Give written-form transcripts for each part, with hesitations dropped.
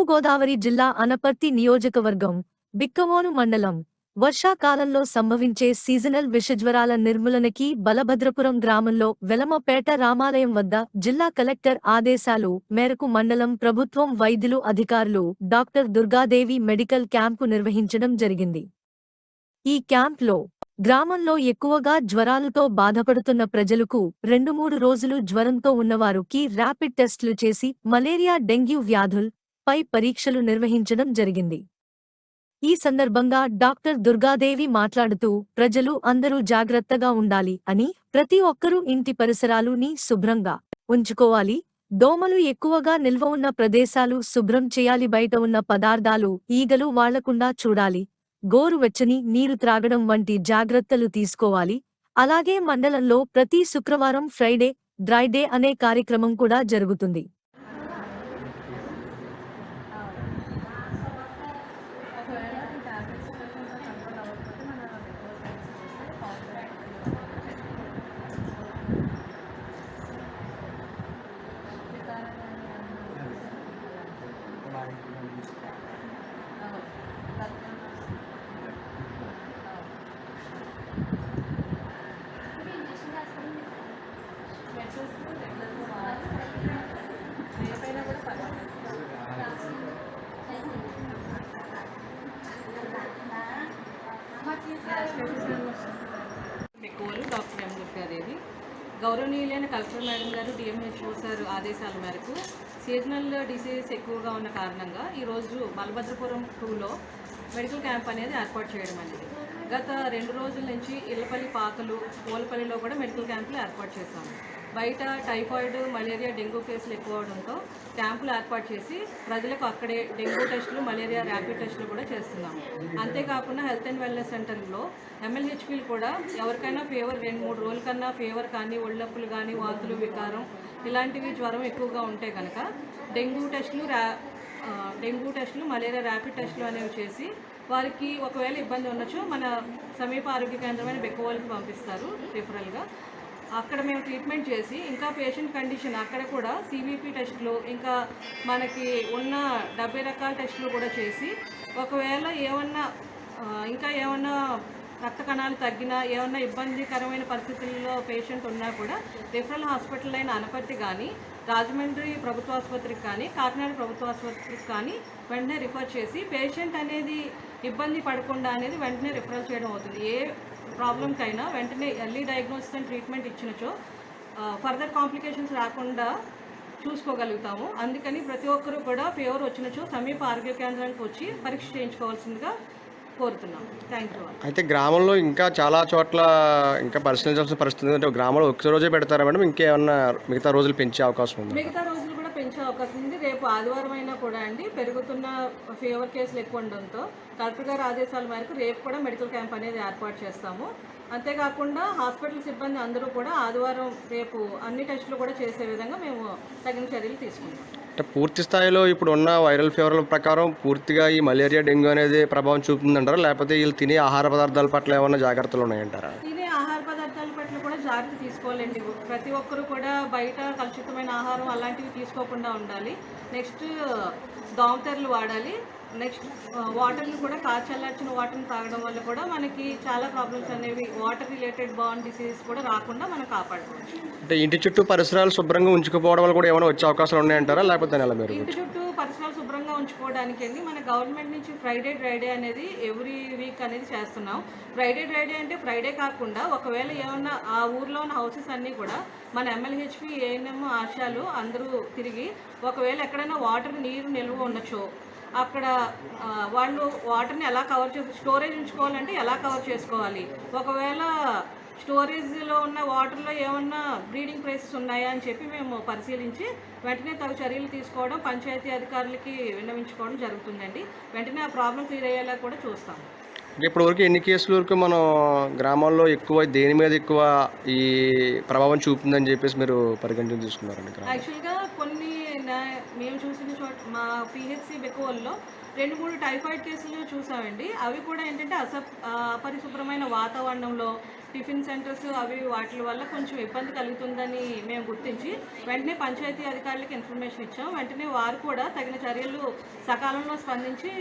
తూర్పుగోదావరి జిల్లా అనపర్తి నియోజకవర్గం బిక్కవోలు మండలం వర్షాకాలంలో సంభవించే సీజనల్ విషజ్వరాల నిర్మూలనకి బలభద్రపురం గ్రామంలో వెలమపేట రామాలయం వద్ద జిల్లా కలెక్టర్ ఆదేశాలు మేరకు మండలం ప్రభుత్వం వైద్యులు అధికారులు డాక్టర్ దుర్గాదేవి మెడికల్ క్యాంపు నిర్వహించడం జరిగింది. ఈ క్యాంప్లో గ్రామంలో ఎక్కువగా జ్వరాలతో బాధపడుతున్న ప్రజలకు 2-3 రోజులు జ్వరంతో ఉన్నవారికి ర్యాపిడ్ టెస్టులు చేసి మలేరియా డెంగ్యూ వ్యాధులపై పరీక్షలు నిర్వహించడం జరిగింది. ఈ సందర్భంగా డాక్టర్ దుర్గాదేవి మాట్లాడుతూ ప్రజలు అందరూ జాగ్రత్తగా ఉండాలి అని, ప్రతి ఒక్కరూ ఇంటి పరిసరాలుని శుభ్రంగా ఉంచుకోవాలి, దోమలు ఎక్కువగా నిల్వ ఉన్న ప్రదేశాలు శుభ్రం చేయాలి, బయట ఉన్న పదార్థాలు ఈగలు వాళ్లకుండా చూడాలి, గోరువెచ్చని నీరు త్రాగడం వంటి జాగ్రత్తలు తీసుకోవాలి. అలాగే మండలంలో ప్రతి శుక్రవారం ఫ్రైడే డ్రై డే అనే కార్యక్రమం కూడా జరుగుతుంది. డాక్టర్ ఎం దుర్గాదేవి, గౌరవనీయులైన కలెక్టర్ మేడం గారు, డిఎంహెచ్ఓ సార్ ఆదేశాల మేరకు సీజనల్ డిసీజెస్ ఎక్కువగా ఉన్న కారణంగా ఈరోజు బలభద్రపురం 2లో మెడికల్ క్యాంప్ అనేది ఏర్పాటు చేయడం అనేది. గత 2 రోజుల నుంచి ఇళ్లపల్లి, పాకలు, పూలపల్లిలో కూడా మెడికల్ క్యాంపులు ఏర్పాటు చేశాము. బయట టైఫాయిడ్, మలేరియా, డెంగ్యూ కేసులు ఎక్కువ అవడంతో క్యాంపులు ఏర్పాటు చేసి ప్రజలకు అక్కడే డెంగ్యూ టెస్టులు, మలేరియా ర్యాపిడ్ టెస్టులు కూడా చేస్తున్నాము. అంతేకాకుండా హెల్త్ అండ్ వెల్నెస్ సెంటర్లో MLHPలు కూడా ఎవరికైనా ఫీవర్ 2-3 రోజుల కన్నా ఫీవర్ కానీ, ఒళ్ళొప్పులు కానీ, వాంతులు, వికారం ఇలాంటివి జ్వరం ఎక్కువగా ఉంటే కనుక డెంగ్యూ టెస్టులు, మలేరియా ర్యాపిడ్ టెస్టులు అనేవి చేసి వారికి ఒకవేళ ఇబ్బంది ఉండొచ్చు మన సమీప ఆరోగ్య కేంద్రమైన బిక్కవోలుకి పంపిస్తారు రిఫరల్గా. అక్కడ మేము ట్రీట్మెంట్ చేసి ఇంకా పేషెంట్ కండిషన్ అక్కడ కూడా CBP టెస్టులు, ఇంకా మనకి ఉన్న 70 రకాల టెస్టులు కూడా చేసి ఒకవేళ ఏమన్నా రక్త కణాలు తగ్గినా, ఏమన్నా ఇబ్బందికరమైన పరిస్థితుల్లో పేషెంట్ ఉన్నా కూడా రిఫరల్ హాస్పిటల్ అయిన అనపర్తి కానీ, రాజమండ్రి ప్రభుత్వ ఆసుపత్రికి కానీ, కాకినాడ ప్రభుత్వ ఆసుపత్రికి కానీ వెంటనే రిఫర్ చేసి పేషెంట్ అనేది ఇబ్బంది పడకుండా అనేది వెంటనే రిఫరల్ చేయడం అవుతుంది. ఏ ప్రాబ్లంకైనా వెంటనే ఎర్లీ డయాగ్నోసిస్ అండ్ ట్రీట్మెంట్ ఇచ్చినచో ఫర్దర్ కాంప్లికేషన్స్ రాకుండా చూసుకోగలుగుతాము. అందుకని ప్రతి ఒక్కరూ కూడా ఫీవర్ వచ్చినచో సమీప ఆరోగ్య కేంద్రానికి వచ్చి పరీక్ష చేయించుకోవాల్సిందిగా కోరుతున్నాం. Thank you. అయితే గ్రామంలో ఇంకా చాలా చోట్ల ఇంకా పరిశీలించాల్సిన పరిస్థితి అంటే గ్రామంలో ఒక్క రోజే పెడతారా మేడం? ఇంకేమన్నా మిగతా రోజులు పెంచే అవకాశం ఉంది? మిగతా రోజులు కూడా పెంచే అవకాశం ఉంది. రేపు ఆదివారం అయినా కూడా అండి, పెరుగుతున్న ఫీవర్ కేసులు ఎక్కువ ఉండడంతో కలెక్టర్ గారి ఆదేశాల మేరకు రేపు కూడా మెడికల్ క్యాంప్ అనేది ఏర్పాటు చేస్తాము. అంతేకాకుండా హాస్పిటల్ సిబ్బంది అందరూ కూడా ఆదివారం రేపు అన్ని టెస్టులు కూడా చేసే విధంగా మేము తగిన చర్యలు తీసుకుంటాం. అంటే పూర్తి స్థాయిలో ఇప్పుడు ఉన్న వైరల్ ఫీవర్ల ప్రకారం పూర్తిగా ఈ మలేరియా, డెంగ్యూ అనేది ప్రభావం చూపుతుందంటారా, లేకపోతే వీళ్ళు తినే ఆహార పదార్థాల పట్ల ఏమైనా జాగ్రత్తలు ఉన్నాయంటారా? తినే ఆహార పదార్థాల పట్ల కూడా జాగ్రత్త తీసుకోవాలండి. ప్రతి ఒక్కరు కూడా బయట కలుషితమైన ఆహారం అలాంటివి తీసుకోకుండా ఉండాలి. నెక్స్ట్ దోమతెరలు వాడాలి. నెక్స్ట్ వాటర్ని కూడా చల్లార్చిన వాటర్ని తాగడం వల్ల కూడా మనకి చాలా ప్రాబ్లమ్స్ అనేవి వాటర్ రిలేటెడ్ బార్న్ డిసీజెస్ కూడా రాకుండా మనం కాపాడుకోవచ్చు. అంటే ఇంటి చుట్టూ పరిసరాలు శుభ్రంగా ఉంచుకోవడం వల్ల కూడా ఏమైనా వచ్చే అవకాశాలు ఉన్నాయంటారా, లేకపోతే ఎలా? మీరు ఇంటి చుట్టూ పరిసరాలు శుభ్రంగా ఉంచుకోవడానికి అండి మన గవర్నమెంట్ నుంచి ఫ్రైడే డ్రై డే అనేది ఎవ్రీ వీక్ అనేది చేస్తున్నాం. ఫ్రైడే డ్రై డే అంటే ఫ్రైడే కాకుండా ఒకవేళ ఏమన్నా ఆ ఊర్లో ఉన్న హౌసెస్ అన్నీ కూడా మన MLHP, ANM, ఆశాలు అందరూ తిరిగి ఒకవేళ ఎక్కడైనా నీరు నిల్వ ఉండొచ్చో అక్కడ వాళ్ళు వాటర్ని ఎలా కవర్ స్టోరేజ్ ఉంచుకోవాలంటే ఎలా కవర్ చేసుకోవాలి, ఒకవేళ స్టోరేజ్లో ఉన్న వాటర్లో ఏమన్నా బ్రీడింగ్ ప్లేసెస్ ఉన్నాయా అని చెప్పి మేము పరిశీలించి వెంటనే తగు చర్యలు తీసుకోవడం, పంచాయతీ అధికారులకి విన్నవించుకోవడం జరుగుతుందండి. వెంటనే ఆ ప్రాబ్లం క్లియర్ అయ్యేలా కూడా చూస్తాం. ఇప్పటి వరకు ఎన్ని కేసుల వరకు మనం గ్రామాల్లో ఎక్కువ దేని మీద ఎక్కువ ఈ ప్రభావం చూపుతుందని చెప్పేసి మీరు పరిగణన తీసుకున్నారండి? యాక్చువల్గా కొన్ని మేము చూసిన చోట మా PHC బిక్కవోలులో 2-3 టైఫాయిడ్ కేసులు చూసామండి. అవి కూడా ఏంటంటే అపరిశుభ్రమైన వాతావరణంలో టిఫిన్ సెంటర్స్ అవి వాటి వల్ల కొంచెం ఇబ్బంది కలుగుతుందని మేము గుర్తించి వెంటనే పంచాయతీ అధికారులకు ఇన్ఫర్మేషన్ ఇచ్చాం. వెంటనే వారు కూడా తగిన చర్యలు సకాలంలో స్పందించి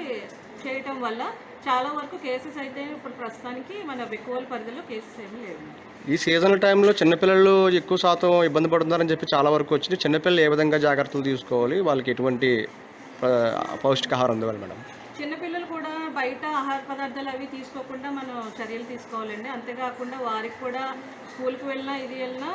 చేయటం వల్ల చాలా వరకు కేసెస్ అయితే ఇప్పుడు ప్రస్తుతానికి మన బిక్కువోలు పరిధిలో కేసెస్ ఏమీ లేవు. ఈ సీజనల్ టైంలో చిన్నపిల్లలు ఎక్కువ శాతం ఇబ్బంది పడుతున్నారని చెప్పి చాలా వరకు వచ్చింది. చిన్నపిల్లలు ఏ విధంగా జాగ్రత్తలు తీసుకోవాలి, వాళ్ళకి ఎటువంటి పౌష్టికాహారం అందివ్వాలి మేడం? చిన్నపిల్లలు కూడా బయట ఆహార పదార్థాలు అవి తీసుకోకుండా మనం చర్యలు తీసుకోవాలండి. అంతేకాకుండా వారికి కూడా స్కూల్కి వెళ్ళినా ఇది వెళ్ళినా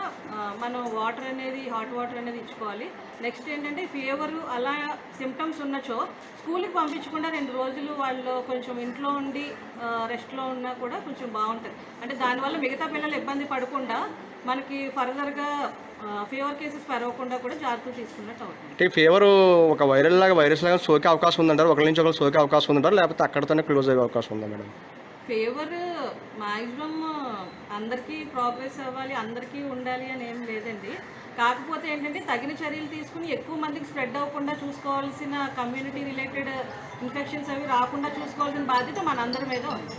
మనం వాటర్ అనేది హాట్ వాటర్ అనేది ఇచ్చుకోవాలి. నెక్స్ట్ ఏంటంటే ఫీవరు అలా సిమ్టమ్స్ ఉన్నచో స్కూల్కి పంపించకుండా 2 రోజులు వాళ్ళు కొంచెం ఇంట్లో ఉండి రెస్ట్లో ఉన్నా కూడా కొంచెం బాగుంటుంది. అంటే దానివల్ల మిగతా పిల్లలు ఇబ్బంది పడకుండా మనకి ఫర్దర్గా ఫీవర్ కేసెస్ పెరగకుండా కూడా జాగ్రత్తలు తీసుకున్నట్టు అవుతుంది. అంటే ఫీవర్ ఒక వైరల్ లాగా వైరస్ లాగా సోకే అవకాశం ఉందంటారు, ఒకరి నుంచి ఒకరు సోకే అవకాశం ఉందంటారు, లేకపోతే అక్కడతోనే క్లోజ్ అయ్యే అవకాశం ఉందా మేడం? ఫీవర్ మ్యాక్సిమం అందరికీ ప్రోగ్రెస్ అవ్వాలి, అందరికీ ఉండాలి అని ఏం లేదండి. కాకపోతే ఏంటంటే తగిన చర్యలు తీసుకుని ఎక్కువ మందికి స్ప్రెడ్ అవ్వకుండా చూసుకోవాల్సిన కమ్యూనిటీ రిలేటెడ్ ఇన్ఫెక్షన్స్ అవి రాకుండా చూసుకోవాల్సిన బాధ్యత మనందరి మీద ఉంది.